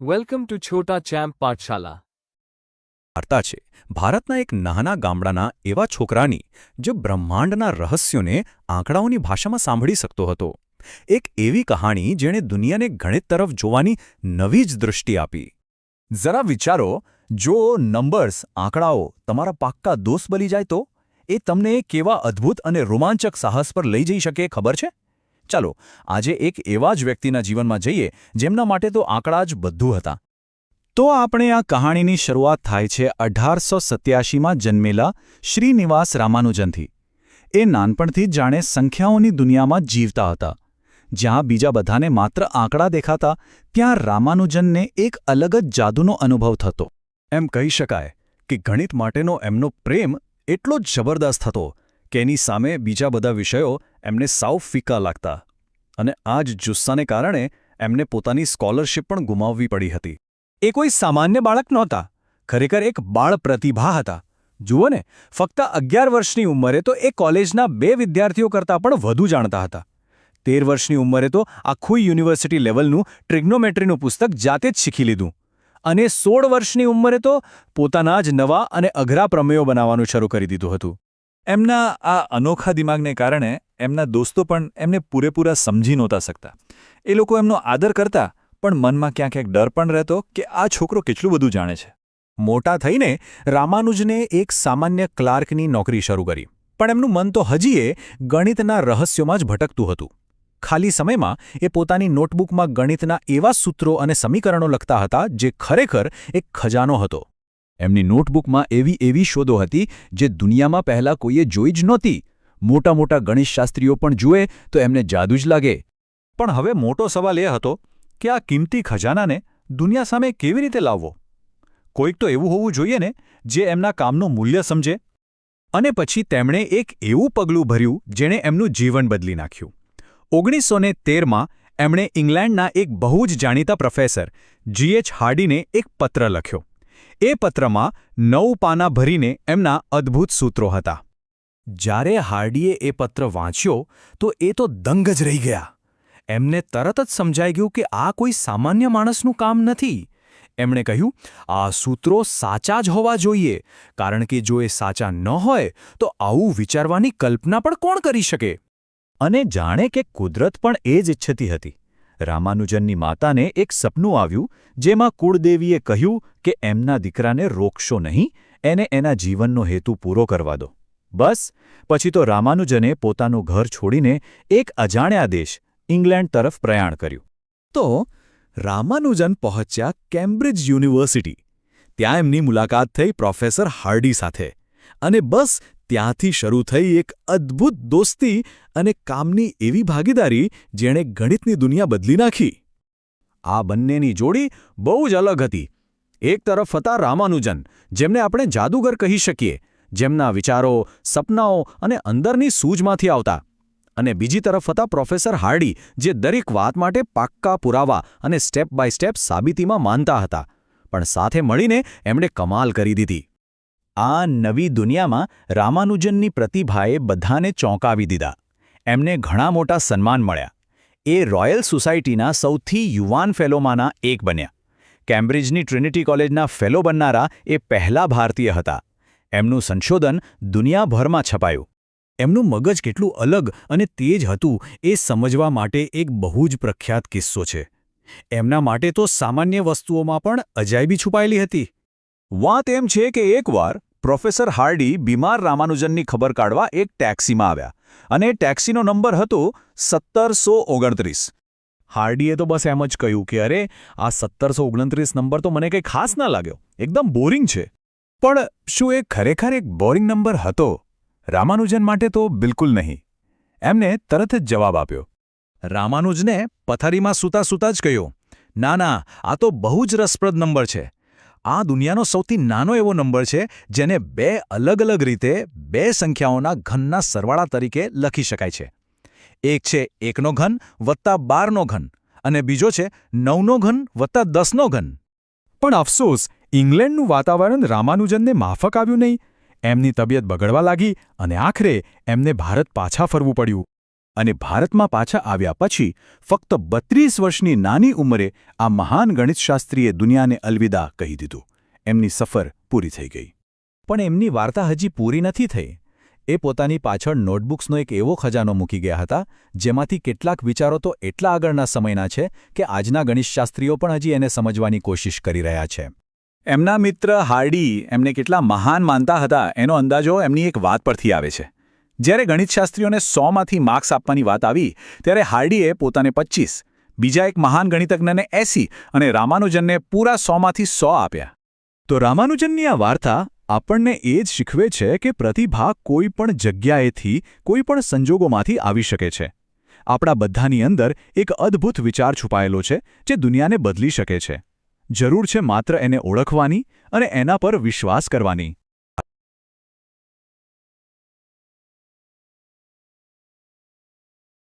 Welcome to Chhota champ પાઠશાલા. વાર્તા છે ભારતના એક નાના ગામડાના એવા છોકરાની જે બ્રહ્માંડના રહસ્યોને આંકડાઓની ભાષામાં સાંભળી શકતો હતો. એક એવી કહાણી જેણે દુનિયાને ગણિત તરફ જોવાની નવી જ દૃષ્ટિ આપી. જરા વિચારો, જો નંબર્સ આંકડાઓ તમારા પાક્કા દોસ્ત બની જાય તો એ તમને કેવા અદ્ભુત અને રોમાંચક સાહસ પર લઈ જઈ શકે ખબર છે? ચાલો આજે એક એવા જ વ્યક્તિના જીવનમાં જઈએ જેમના માટે તો આંકડા જ બધું હતા. તો આપણે આ કહાણીની શરૂઆત થાય છે 1887માં જન્મેલા શ્રીનિવાસ રામાનુજનથી. એ નાનપણથી જ જાણે સંખ્યાઓની દુનિયામાં જીવતા હતા. જ્યાં બીજા બધાને માત્ર આંકડા દેખાતા, ત્યાં રામાનુજનને એક અલગ જ જાદુનો અનુભવ થતો. એમ કહી શકાય કે ગણિત માટેનો એમનો પ્રેમ એટલો જ જબરદસ્ત હતો કે એની સામે બીજા બધા વિષયો એમને સાવ ફીકા લાગતા. અને આ જ જુસ્સાને કારણે એમને પોતાની સ્કોલરશિપ પણ ગુમાવવી પડી હતી. એ કોઈ સામાન્ય બાળક નહોતા, ખરેખર એક બાળ પ્રતિભા હતા. જુઓ ને, ફક્ત 11 વર્ષની ઉંમરે તો એ કોલેજના 2 વિદ્યાર્થીઓ કરતાં પણ વધુ જાણતા હતા. 13 વર્ષની ઉંમરે તો આખું યુનિવર્સિટી લેવલનું ટ્રિગ્નોમેટ્રીનું પુસ્તક જાતે જ શીખી લીધું. અને 16 વર્ષની ઉંમરે તો પોતાના જ નવા અને અઘરા પ્રમેયો બનાવવાનું શરૂ કરી દીધું હતું. એમના આ અનોખા દિમાગને કારણે એમના દોસ્તો પણ એમને પૂરેપૂરા સમજી નહોતા શકતા. એ લોકો એમનો આદર કરતા, પણ મનમાં ક્યાંક એક ડર પણ રહેતો કે આ છોકરો કેટલું બધું જાણે છે. મોટા થઈને રામાનુજને એક સામાન્ય ક્લાર્કની નોકરી શરૂ કરી, પણ એમનું મન તો હજીએ ગણિતના રહસ્યોમાં જ ભટકતું હતું. ખાલી સમયમાં એ પોતાની નોટબુકમાં ગણિતના એવા સૂત્રો અને સમીકરણો લખતા હતા જે ખરેખર એક ખજાનો હતો. એમની નોટબુકમાં એવી શોધો હતી જે દુનિયામાં પહેલાં કોઈએ જોઈ જ નહોતી. મોટા મોટા ગણિતશાસ્ત્રીઓ પણ જુએ તો એમને જાદુ જ લાગે. પણ હવે મોટો સવાલ એ હતો કે આ કિંમતી ખજાનાને દુનિયા સામે કેવી રીતે લાવવો? કોઈક તો એવું હોવું જોઈએ ને જે એમના કામનું મૂલ્ય સમજે. અને પછી તેમણે એક એવું પગલું ભર્યું જેણે એમનું જીવન બદલી નાખ્યું. 1913માં એમણે ઇંગ્લેન્ડના એક બહુ જ જાણીતા પ્રોફેસર G.H. હાર્ડીને એક પત્ર લખ્યો. એ પત્રમાં 9 પાના ભરીને એમના અદ્ભુત સૂત્રો હતા. જ્યારે હાર્ડીએ એ પત્ર વાંચ્યો તો એ તો દંગ જ રહી ગયા. એમને તરત જ સમજાઈ ગયું કે આ કોઈ સામાન્ય માણસનું કામ નથી. એમણે કહ્યું, આ સૂત્રો સાચા જ હોવા જોઈએ, કારણ કે જો એ સાચા ન હોય તો આવું વિચારવાની કલ્પના પણ કોણ કરી શકે? અને જાણે કે કુદરત પણ એ જ ઈચ્છતી હતી. રામાનુજનની માતાને એક સપનું આવ્યું જેમાં કુળદેવીએ કહ્યું કે એમના દીકરાને રોકશો નહીં, એને એના જીવનનો હેતુ પૂરો કરવા દો. બસ પછી તો રામાનુજને પોતાનું ઘર છોડીને એક અજાણ્યા દેશ ઇંગ્લેન્ડ તરફ પ્રયાણ કર્યું. તો રામાનુજન પહોંચ્યા કેમ્બ્રિજ યુનિવર્સિટી. ત્યાં એમની મુલાકાત થઈ પ્રોફેસર હાર્ડી સાથે. અને બસ ત્યાંથી શરૂ થઈ એક અદ્ભુત દોસ્તી અને કામની એવી ભાગીદારી જેણે ગણિતની દુનિયા બદલી નાખી. આ બંનેની જોડી બહુ જ અલગ હતી. એક તરફ હતા રામાનુજન, જેમને આપણે જાદુગર કહી શકીએ, જેમના વિચારો, સપનાઓ અને અંદરની સૂઝમાંથી આવતા. અને બીજી તરફ હતા પ્રોફેસર હાર્ડી, જે દરેક વાત માટે પાક્કા પુરાવા અને સ્ટેપ બાય સ્ટેપ સાબિતીમાં માનતા હતા. પણ સાથે મળીને એમણે કમાલ કરી દીધી. આ નવી દુનિયામાં રામાનુજનની પ્રતિભાએ બધાને ચોંકાવી દીધા. એમને ઘણા મોટા સન્માન મળ્યા. એ રોયલ સોસાયટીના સૌથી યુવાન ફેલોમાંના એક બન્યા. કેમ્બ્રિજની ટ્રિનિટી કોલેજના ફેલો બનનારા એ પહેલા ભારતીય હતા. એમનું સંશોધન દુનિયાભરમાં છપાયું. એમનું મગજ કેટલું અલગ અને તેજ હતું એ સમજવા માટે એક બહુ જ પ્રખ્યાત કિસ્સો છે. એમના માટે તો સામાન્ય વસ્તુઓમાં પણ અજાયબી છુપાયેલી હતી. વાત એમ છે કે એકવાર પ્રોફેસર હાર્ડી બીમાર રામાનુજનની ખબર કાઢવા એક ટેક્સીમાં આવ્યા અને ટેક્સીનો નંબર હતો 1729. હાર્ડીએ તો બસ એમ જ કહ્યું કે અરે, આ 1729 નંબર તો મને કંઈ ખાસ ના લાગ્યો, એકદમ બોરિંગ છે. પણ શું એ ખરેખર એક બોરિંગ નંબર હતો? રામાનુજન માટે તો બિલકુલ નહીં. એમને તરત જ જવાબ આપ્યો. રામાનુજને પથારીમાં સૂતા સૂતા જ કહ્યું, ના, આ તો બહુ જ રસપ્રદ નંબર છે. આ દુનિયાનો સૌથી નાનો એવો નંબર છે જેને 2 અલગ અલગ રીતે 2 સંખ્યાઓના ઘનના સરવાળા તરીકે લખી શકાય છે. એક છે 1નો ઘન વત્તા 12નો ઘન અને બીજો છે 9નો ઘન વત્તા 10નો ઘન. પણ અફસોસ, ઇંગ્લેન્ડનું વાતાવરણ રામાનુજનને માફક આવ્યું નહીં. એમની તબિયત બગડવા લાગી અને આખરે એમને ભારત પાછા ફરવું પડ્યું. અને ભારતમાં પાછા આવ્યા પછી ફક્ત 32 વર્ષની નાની ઉંમરે આ મહાન ગણિતશાસ્ત્રીએ દુનિયાને અલવિદા કહી દીધું. એમની સફર પૂરી થઈ ગઈ. પણ એમની વાર્તા હજી પૂરી નથી થઈ. એ પોતાની પાછળ નોટબુક્સનો એક એવો ખજાનો મૂકી ગયા હતા જેમાંથી કેટલાક વિચારો તો એટલા આગળના સમયના છે કે આજના ગણિતશાસ્ત્રીઓ પણ હજી એને સમજવાની કોશિશ કરી રહ્યા છે. એમના મિત્ર હાર્ડી એમને કેટલા મહાન માનતા હતા એનો અંદાજો એમની એક વાત પરથી આવે છે. જ્યારે ગણિતશાસ્ત્રીઓને 100માંથી માર્ક્સ આપવાની વાત આવી ત્યારે હાર્ડીએ પોતાને 25, બીજા એક મહાન ગણિતજ્ઞને 80 અને રામાનુજનને પૂરા 100માંથી 100 આપ્યા. તો રામાનુજનની આ વાર્તા આપણને એ જ શીખવે છે કે પ્રતિભા કોઈ પણ જગ્યાએથી કોઈ પણ સંજોગોમાંથી આવી શકે છે. આપણા બધાની અંદર એક અદ્ભુત વિચાર છુપાયેલો છે જે દુનિયાને બદલી શકે છે. જરૂર છે માત્ર એને ઓળખવાની અને એના પર વિશ્વાસ કરવાની.